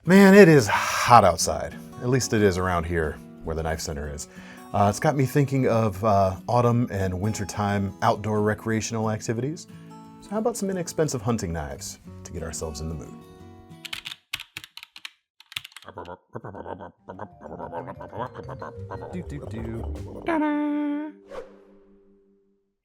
Man, it is hot outside. At least it is around here where the KnifeCenter is. It's got me thinking of autumn and wintertime outdoor recreational activities. So how about some inexpensive hunting knives to get ourselves in the mood?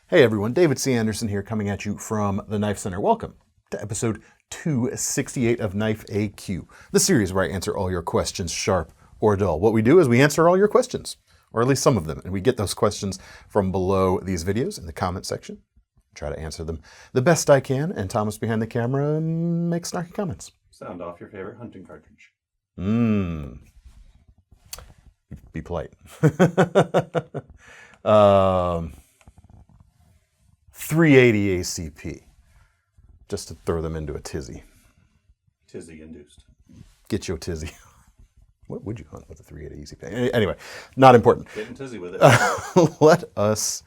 Hey everyone, David C. Anderson here coming at you from the KnifeCenter. Welcome to episode 268 of KniFAQ, the series where I answer all your questions, sharp or dull. What we do is we answer all your questions, or at least some of them, and we get those questions from below these videos in the comment section. Try to answer them the best I can, and Thomas behind the camera makes snarky comments. Sound off your favorite hunting cartridge. Be polite. 380 ACP, just to throw them into a tizzy. Tizzy induced. Get your tizzy. What would you hunt with a 380 ACP? Anyway, not important. Getting tizzy with it. Let us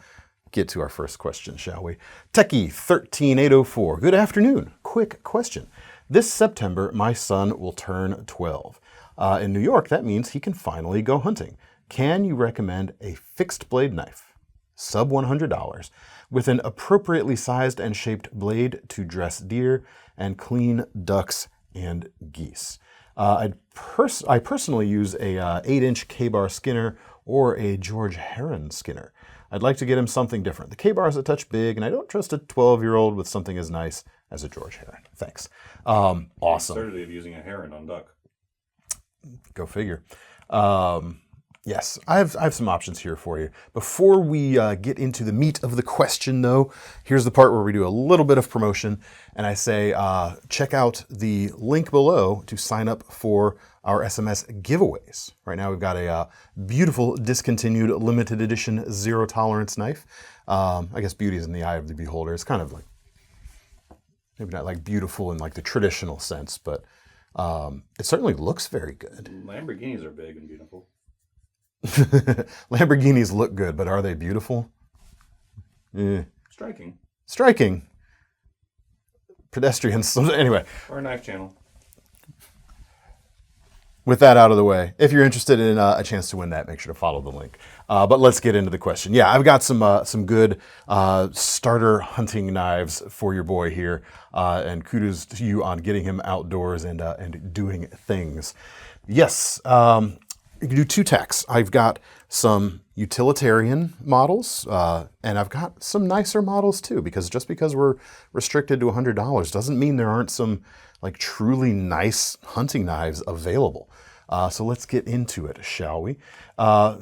get to our first question, shall we? Techie13804. Good afternoon. Quick question. This September, my son will turn 12. In New York, that means he can finally go hunting. Can you recommend a fixed blade knife, sub $100, with an appropriately sized and shaped blade to dress deer and clean ducks and geese? I personally use a 8-inch K-bar Skinner or a George Heron Skinner. I'd like to get him something different. The K-bar is a touch big, and I don't trust a 12-year-old with something as nice as a George Heron. Thanks. Awesome. Absurdity of using a heron on duck. Go figure. Yes, I have some options here for you. Before we get into the meat of the question, though, here's the part where we do a little bit of promotion, and I say check out the link below to sign up for our SMS giveaways. Right now we've got a beautiful discontinued limited edition zero tolerance knife. I guess beauty is in the eye of the beholder. It's kind of like, maybe not like beautiful in like the traditional sense, but it certainly looks very good. Lamborghinis are big and beautiful. Lamborghinis look good, but are they beautiful? Striking. Pedestrians. Anyway. Or a knife channel. With that out of the way, if you're interested in a chance to win that, make sure to follow the link. But let's get into the question. Yeah, I've got some good starter hunting knives for your boy here, and kudos to you on getting him outdoors and doing things. Yes, you can do two tacks. I've got some utilitarian models, and I've got some nicer models too, because just because we're restricted to $100 doesn't mean there aren't some like truly nice hunting knives available. So let's get into it, shall we?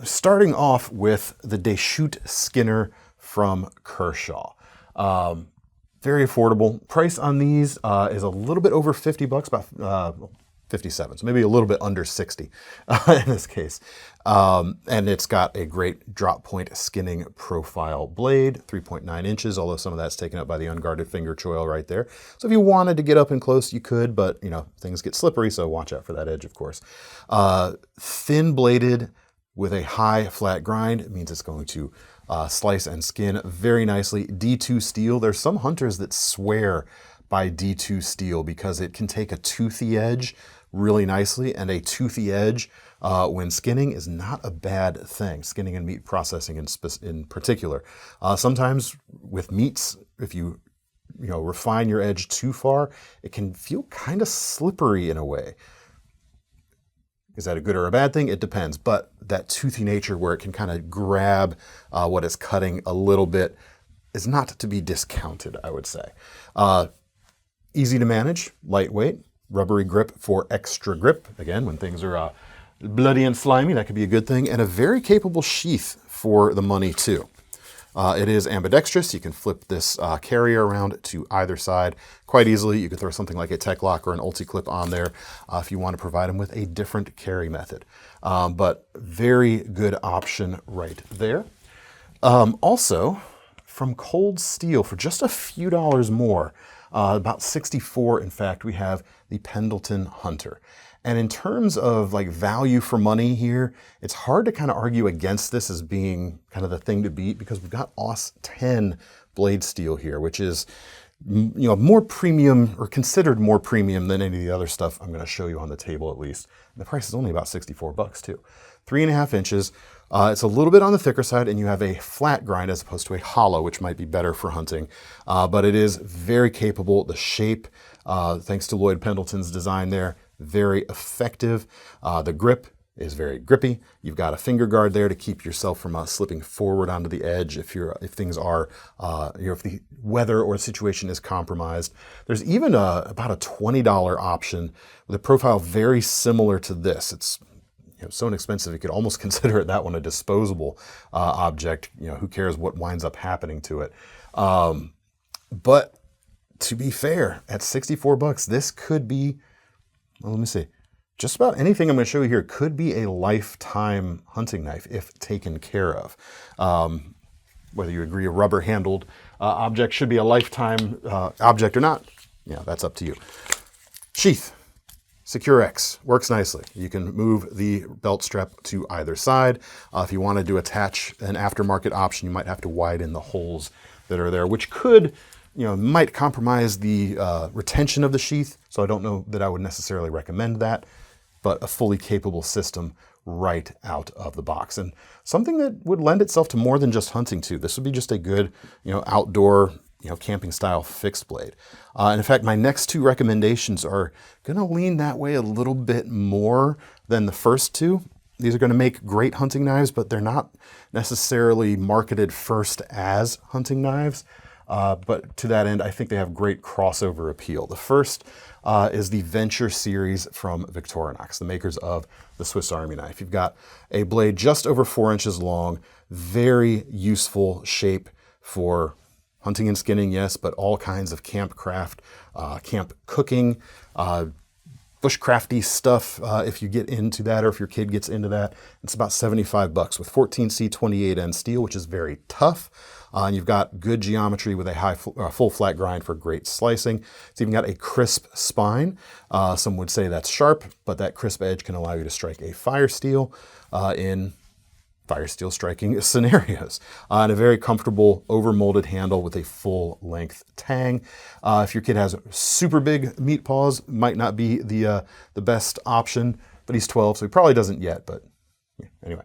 Starting off with the Deschutes Skinner from Kershaw. Very affordable. Price on these is a little bit over $50, about 57, so maybe a little bit under 60 in this case. And it's got a great drop point skinning profile blade, 3.9 inches, although some of that's taken up by the unguarded finger choil right there. So if you wanted to get up and close, you could, but you know, things get slippery, so watch out for that edge, of course. Thin bladed with a high flat grind. It means it's going to slice and skin very nicely. D2 steel. There's some hunters that swear by D2 steel because it can take a toothy edge really nicely, and a toothy edge when skinning is not a bad thing. Skinning and meat processing in particular. Sometimes with meats, if you refine your edge too far, it can feel kind of slippery in a way. Is that a good or a bad thing? It depends, but that toothy nature where it can kind of grab what it's cutting a little bit is not to be discounted, I would say. Easy to manage, lightweight, rubbery grip for extra grip. Again, when things are bloody and slimy, that could be a good thing. And a very capable sheath for the money too. It is ambidextrous. You can flip this carrier around to either side quite easily. You could throw something like a Tech Lock or an Ulti-Clip on there if you want to provide them with a different carry method. But very good option right there. Also, from Cold Steel, for just a few dollars more, about 64, in fact, we have the Pendleton Hunter. And in terms of like value for money here, it's hard to kind of argue against this as being kind of the thing to beat because we've got AUS 10 blade steel here, which is more premium or considered more premium than any of the other stuff I'm going to show you on the table at least. And the price is only about 64 bucks too. 3.5 inches. It's a little bit on the thicker side, and you have a flat grind as opposed to a hollow, which might be better for hunting. But it is very capable. The shape, thanks to Lloyd Pendleton's design there, very effective. The grip is very grippy. You've got a finger guard there to keep yourself from slipping forward onto the edge if things are, if the weather or situation is compromised. There's even about a $20 option with a profile very similar to this. It's so inexpensive you could almost consider that one a disposable object. Who cares what winds up happening to it? But to be fair, at 64 bucks, this could be, well, let me see. Just about anything I'm going to show you here could be a lifetime hunting knife if taken care of. Whether you agree a rubber-handled object should be a lifetime object or not, that's up to you. Sheath. SecureX works nicely. You can move the belt strap to either side. If you wanted to attach an aftermarket option, you might have to widen the holes that are there, which could, might compromise the retention of the sheath. So I don't know that I would necessarily recommend that, but a fully capable system right out of the box. And something that would lend itself to more than just hunting too. This would be just a good, outdoor, camping style fixed blade. And in fact, my next two recommendations are going to lean that way a little bit more than the first two. These are going to make great hunting knives, but they're not necessarily marketed first as hunting knives. But to that end, I think they have great crossover appeal. The first is the Venture series from Victorinox, the makers of the Swiss Army knife. You've got a blade just over 4 inches long, very useful shape for hunting and skinning, yes, but all kinds of camp craft, camp cooking, bushcrafty stuff, if you get into that or if your kid gets into that. It's about 75 bucks with 14C 28N steel, which is very tough. And you've got good geometry with a full flat grind for great slicing. It's even got a crisp spine. Some would say that's sharp, but that crisp edge can allow you to strike a fire steel in fire steel striking scenarios. And a very comfortable over-molded handle with a full-length tang. If your kid has super big meat paws, might not be the best option, but he's 12, so he probably doesn't yet, but yeah, anyway.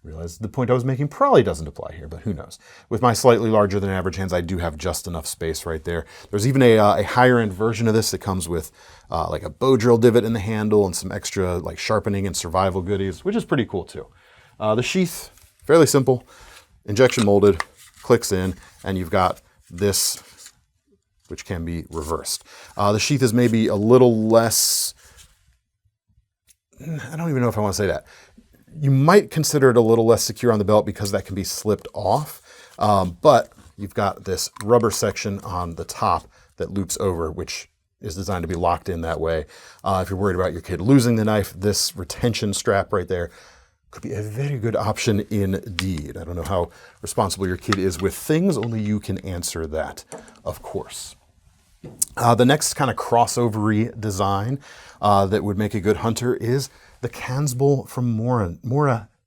Realize the point I was making probably doesn't apply here, but who knows. With my slightly larger than average hands, I do have just enough space right there. There's even a higher end version of this that comes with like a bow drill divot in the handle and some extra like sharpening and survival goodies, which is pretty cool too. The sheath, fairly simple, injection molded, clicks in, and you've got this, which can be reversed. The sheath is maybe a little less, I don't even know if I want to say that. You might consider it a little less secure on the belt because that can be slipped off, but you've got this rubber section on the top that loops over, which is designed to be locked in that way. If you're worried about your kid losing the knife, this retention strap right there could be a very good option indeed. I don't know how responsible your kid is with things, only you can answer that, of course. The next kind of crossover-y design that would make a good hunter is the Kanzbul from Mora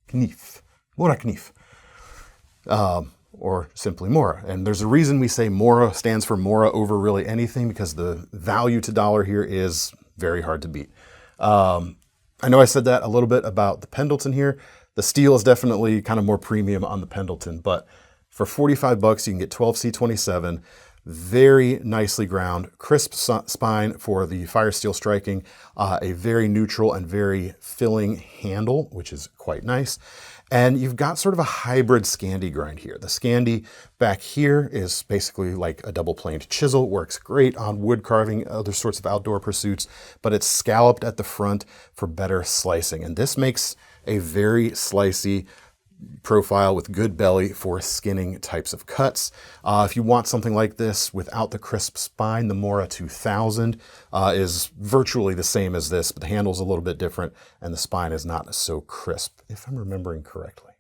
Knif, or simply Mora. And there's a reason we say Mora stands for Mora over really anything, because the value to dollar here is very hard to beat. I know I said that a little bit about the Pendleton here. The steel is definitely kind of more premium on the Pendleton, but for 45 bucks, you can get 12C27, very nicely ground, crisp spine for the fire steel striking, a very neutral and very filling handle, which is quite nice. And you've got sort of a hybrid Scandi grind here. The Scandi back here is basically like a double planed chisel, works great on wood carving, other sorts of outdoor pursuits, but it's scalloped at the front for better slicing. And this makes a very slicey profile with good belly for skinning types of cuts. If you want something like this without the crisp spine, the Mora 2000 is virtually the same as this, but the handle's a little bit different and the spine is not so crisp, if I'm remembering correctly.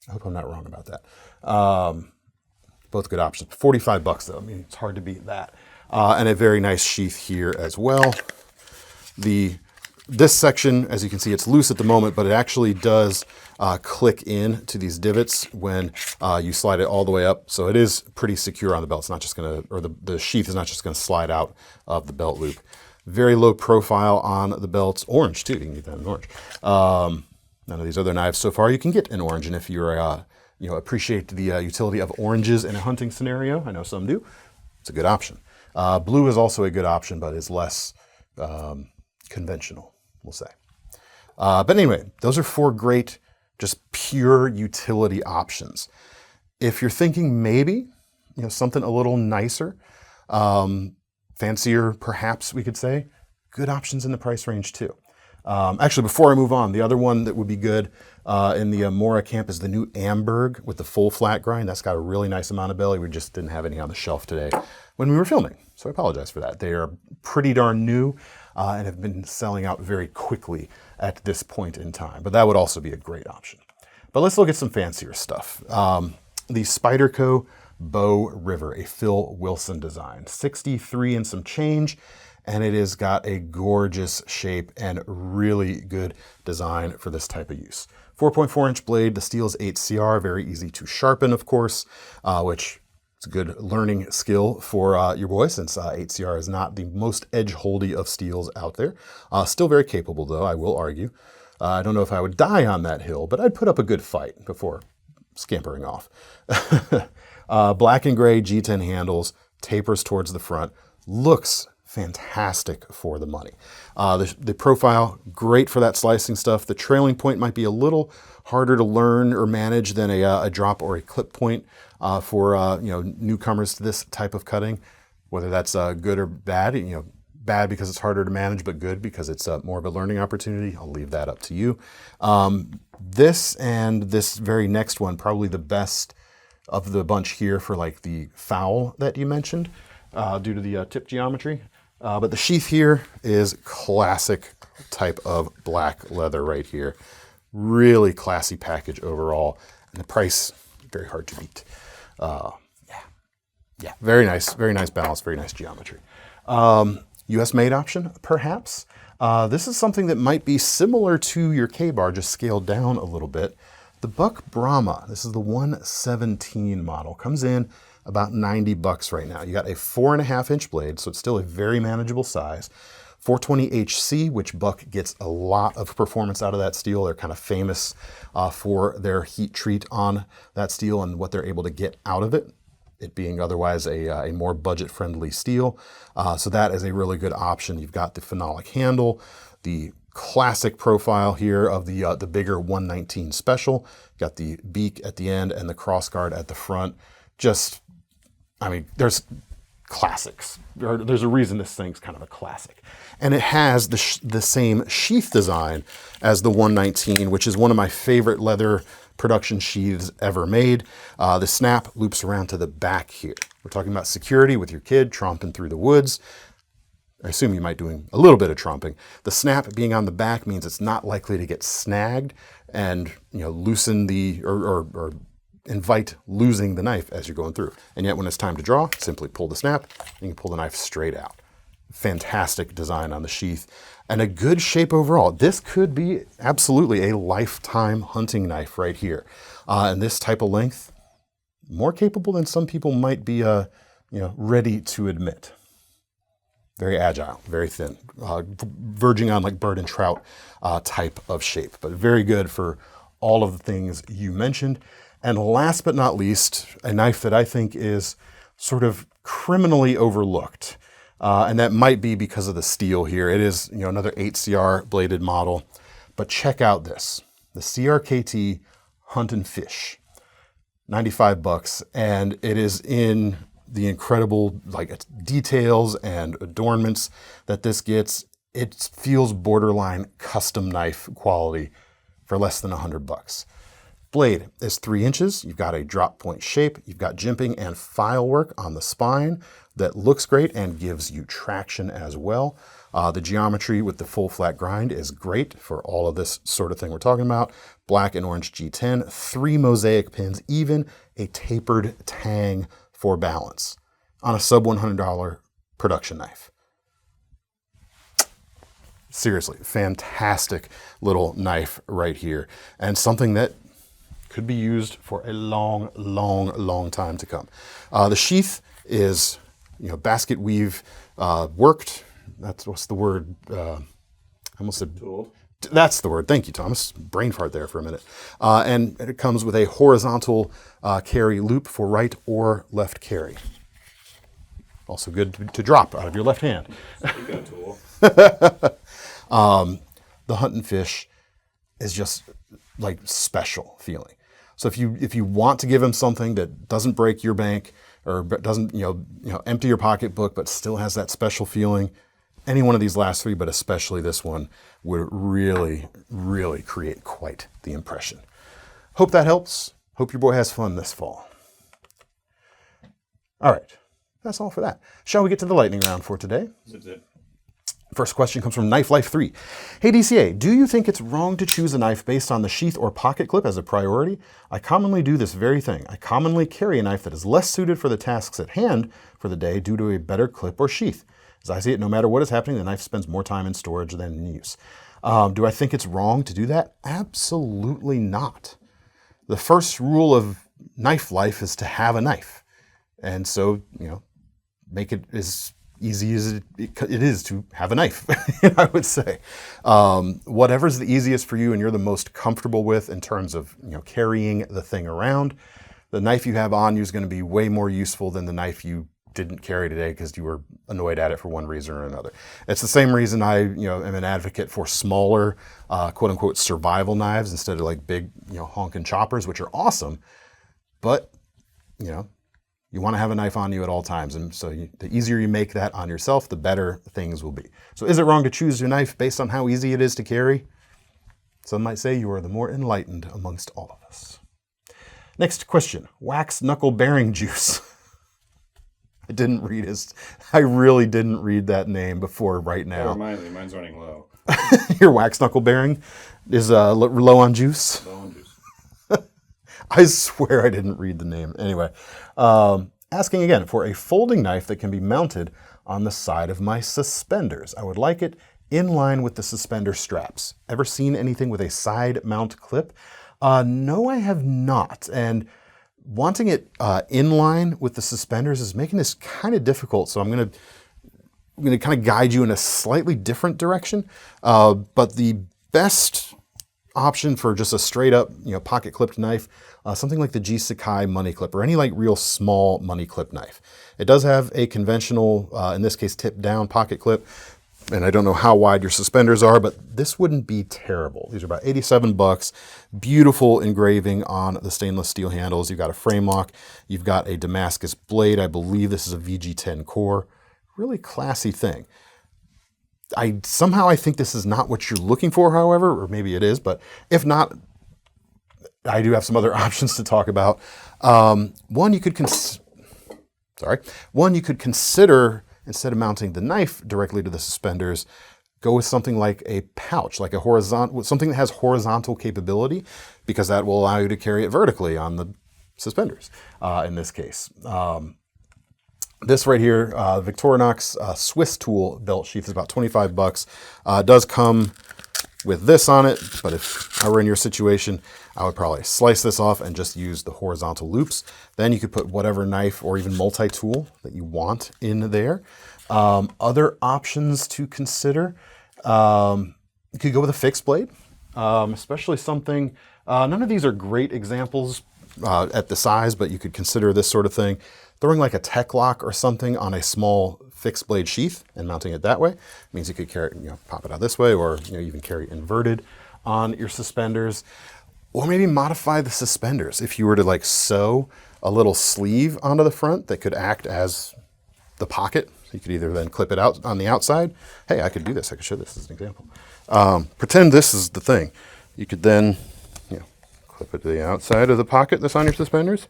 I hope I'm not wrong about that. Both good options. 45 bucks though, I mean, it's hard to beat that. And a very nice sheath here as well. The this section, as you can see, it's loose at the moment, but it actually does click in to these divots when you slide it all the way up. So it is pretty secure on the belt. It's not just going to, or the sheath is not just going to slide out of the belt loop. Very low profile on the belts. Orange too, you can get that in orange. None of these other knives so far you can get in orange. And if you're, appreciate the utility of oranges in a hunting scenario, I know some do, it's a good option. Blue is also a good option, but is less conventional, we'll say. But anyway, those are 4 great, just pure utility options. If you're thinking maybe, something a little nicer, fancier, perhaps we could say, good options in the price range too. Actually, before I move on, the other one that would be good in the Mora camp is the new Amberg with the full flat grind. That's got a really nice amount of belly. We just didn't have any on the shelf today when we were filming, so I apologize for that. They are pretty darn new and have been selling out very quickly at this point in time, but that would also be a great option. But let's look at some fancier stuff. The Spyderco Bow River, a Phil Wilson design, 63 and some change, and it has got a gorgeous shape and really good design for this type of use. 4.4-inch blade, the steel is 8CR, very easy to sharpen, of course, which is a good learning skill for your boy, since 8CR is not the most edge-holdy of steels out there. Still very capable, though, I will argue. I don't know if I would die on that hill, but I'd put up a good fight before scampering off. Black and gray G10 handles, tapers towards the front, looks fantastic for the money. The profile, great for that slicing stuff. The trailing point might be a little harder to learn or manage than a drop or a clip point for newcomers to this type of cutting. Whether that's good or bad, bad because it's harder to manage, but good because it's more of a learning opportunity. I'll leave that up to you. This and this very next one, probably the best of the bunch here for like the foul that you mentioned due to the tip geometry. But the sheath here is classic type of black leather right here. Really classy package overall. And the price, very hard to beat. Yeah, very nice balance, very nice geometry. US made option, perhaps. This is something that might be similar to your K-bar, just scaled down a little bit. The Buck Brahma, this is the 117 model, comes in about $90 right now. You got a 4.5-inch blade, so it's still a very manageable size. 420HC, which Buck gets a lot of performance out of that steel. They're kind of famous for their heat treat on that steel and what they're able to get out of it, it being otherwise a more budget-friendly steel. So that is a really good option. You've got the phenolic handle, the classic profile here of the bigger 119 special. Got the beak at the end and the crossguard at the front. Just, there's classics. There's a reason this thing's kind of a classic. And it has the same sheath design as the 119, which is one of my favorite leather production sheaths ever made. The snap loops around to the back here. We're talking about security with your kid tromping through the woods. I assume you might doing a little bit of tromping. The snap being on the back means it's not likely to get snagged and loosen or invite losing the knife as you're going through. And yet when it's time to draw, simply pull the snap and you can pull the knife straight out. Fantastic design on the sheath and a good shape overall. This could be absolutely a lifetime hunting knife right here. And this type of length, more capable than some people might be ready to admit. Very agile, very thin, verging on like bird and trout type of shape, but very good for all of the things you mentioned. And last but not least, a knife that I think is sort of criminally overlooked. And that might be because of the steel here. It is another 8CR bladed model, but check out this, the CRKT Hunt and Fish, $95, and it is in the incredible details and adornments that this gets. It feels borderline custom knife quality for less than $100. Blade is 3 inches. You've got a drop point shape. You've got jimping and file work on the spine that looks great and gives you traction as well. The geometry with the full flat grind is great for all of this sort of thing we're talking about. Black and orange G10, 3 mosaic pins, even a tapered tang for balance on a sub $100 production knife. Seriously, fantastic little knife right here, and something that could be used for a long, long, long time to come. The sheath is, basket weave worked. What's the word? I almost said Tool. That's the word. Thank you, Thomas. Brain fart there for a minute. And it comes with a horizontal carry loop for right or left carry. Also good to drop out of your left hand. Speaking of tool. The hunt and fish is just like special feeling. So if you want to give him something that doesn't break your bank or doesn't empty your pocketbook but still has that special feeling, any one of these last three, but especially this one, would really, really create quite the impression. Hope that helps. Hope your boy has fun this fall. All right, that's all for that. Shall we get to the lightning round for today? Zip, zip. First question comes from Knife Life 3. Hey DCA, do you think it's wrong to choose a knife based on the sheath or pocket clip as a priority? I commonly do this very thing. I commonly carry a knife that is less suited for the tasks at hand for the day due to a better clip or sheath. As I see it, no matter what is happening, the knife spends more time in storage than in use. Do I think it's wrong to do that? Absolutely not. The first rule of knife life is to have a knife. And so, make it as easy as it is to have a knife, I would say. Whatever's the easiest for you and you're the most comfortable with in terms of carrying the thing around, the knife you have on you is going to be way more useful than the knife you didn't carry today because you were annoyed at it for one reason or another. It's the same reason I am an advocate for smaller quote unquote survival knives instead of like big honking choppers, which are awesome, but you want to have a knife on you at all times. And so the easier you make that on yourself, the better things will be. So is it wrong to choose your knife based on how easy it is to carry? Some might say you are the more enlightened amongst all of us. Next question, wax knuckle bearing juice. I really didn't read that name before right now. Remind me, mine's running low. Your wax knuckle bearing is low on juice? Low on juice. I swear I didn't read the name. Anyway, asking again for a folding knife that can be mounted on the side of my suspenders. I would like it in line with the suspender straps. Ever seen anything with a side mount clip? No, I have not. And wanting it in line with the suspenders is making this kind of difficult. So I'm going to kind of guide you in a slightly different direction. But the best option for just a straight up, pocket clipped knife, something like the G Sakai money clip or any like real small money clip knife. It does have a conventional, in this case, tip down pocket clip. And I don't know how wide your suspenders are, but this wouldn't be terrible. These are about $87. Beautiful engraving on the stainless steel handles. You've got a frame lock. You've got a Damascus blade. I believe this is a VG10 core. Really classy thing. I think this is not what you're looking for, however, or maybe it is, but if not, I do have some other options to talk about. One you could consider, instead of mounting the knife directly to the suspenders, go with something like a pouch, like something that has horizontal capability, because that will allow you to carry it vertically on the suspenders, in this case. This right here, Victorinox Swiss tool belt sheath is about $25. It does come with this on it, but if I were in your situation, I would probably slice this off and just use the horizontal loops. Then you could put whatever knife or even multi-tool that you want in there. Other options to consider, you could go with a fixed blade, especially something, none of these are great examples at the size, but you could consider this sort of thing. Throwing like a tech lock or something on a small fixed blade sheath and mounting it that way means you could carry it, pop it out this way, or even carry it inverted on your suspenders, or maybe modify the suspenders. If you were to like sew a little sleeve onto the front that could act as the pocket, so you could either then clip it out on the outside. Hey, I could do this. I could show this as an example. Pretend this is the thing. You could then clip it to the outside of the pocket that's on your suspenders.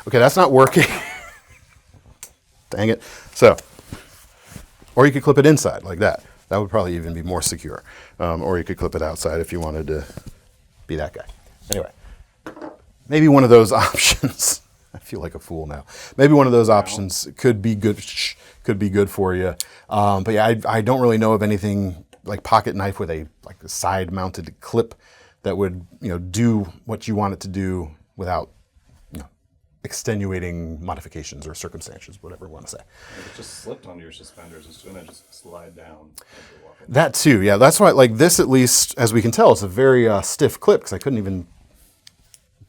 Okay, that's not working. Dang it. So, or you could clip it inside like that. That would probably even be more secure. Or you could clip it outside if you wanted to be that guy. Anyway, maybe one of those options. I feel like a fool now. Maybe one of those options could be good. could be good for you. But yeah, I don't really know of anything like pocket knife with a side mounted clip that would, do what you want it to do without, extenuating modifications or circumstances, whatever you want to say. If it just slipped onto your suspenders, it's going to just slide down as you're walking. That too, yeah. That's why, like this, at least as we can tell, it's a very stiff clip because I couldn't even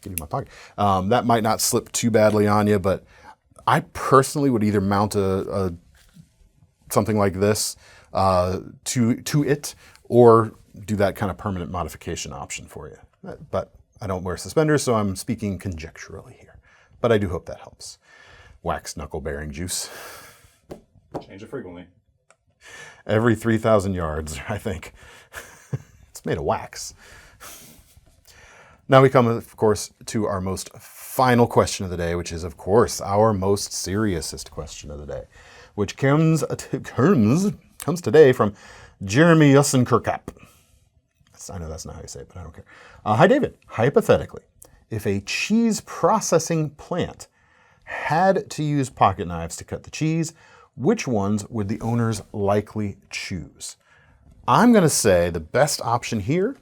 get it in my pocket. That might not slip too badly on you, but I personally would either mount a something like this to it, or do that kind of permanent modification option for you. But I don't wear suspenders, so I'm speaking conjecturally here. But I do hope that helps. Wax knuckle bearing juice. Change it frequently. Every 3,000 yards, I think. It's made of wax. Now we come, of course, to our most final question of the day, which is, of course, our most seriousest question of the day, which comes today from Jeremy Yussenkirkap. I know that's not how you say it, but I don't care. Hi, David. Hypothetically, if a cheese processing plant had to use pocket knives to cut the cheese, which ones would the owners likely choose? I'm going to say the best option here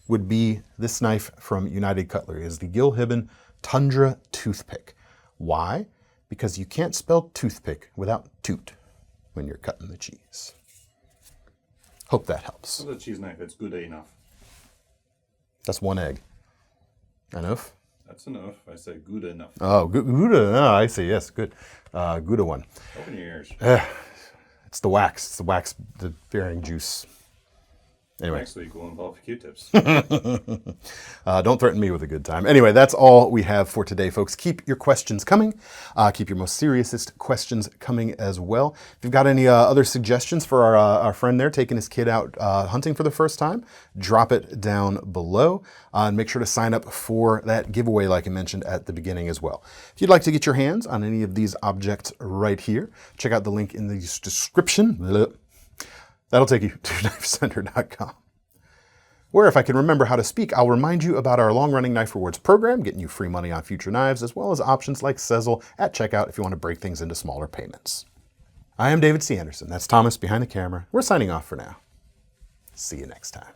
would be this knife from United Cutlery. It's the Gilhibben Tundra Toothpick. Why? Because you can't spell toothpick without toot when you're cutting the cheese. Hope that helps. With a cheese knife, it's good enough. That's one egg. Enough? That's enough. I say good enough. Oh, Gouda. Oh, I see. Yes, good. Gouda one. Open your ears. It's the wax. It's the wax, the bearing juice. Anyway. Next week we'll involve Q-tips. Don't threaten me with a good time. Anyway, that's all we have for today, folks. Keep your questions coming. Keep your most seriousest questions coming as well. If you've got any other suggestions for our friend there taking his kid out hunting for the first time, drop it down below. And make sure to sign up for that giveaway like I mentioned at the beginning as well. If you'd like to get your hands on any of these objects right here, check out the link in the description. That'll take you to KnifeCenter.com. Where, if I can remember how to speak, I'll remind you about our long-running Knife Rewards program, getting you free money on future knives, as well as options like Sezzle at checkout if you want to break things into smaller payments. I am David C. Anderson. That's Thomas behind the camera. We're signing off for now. See you next time.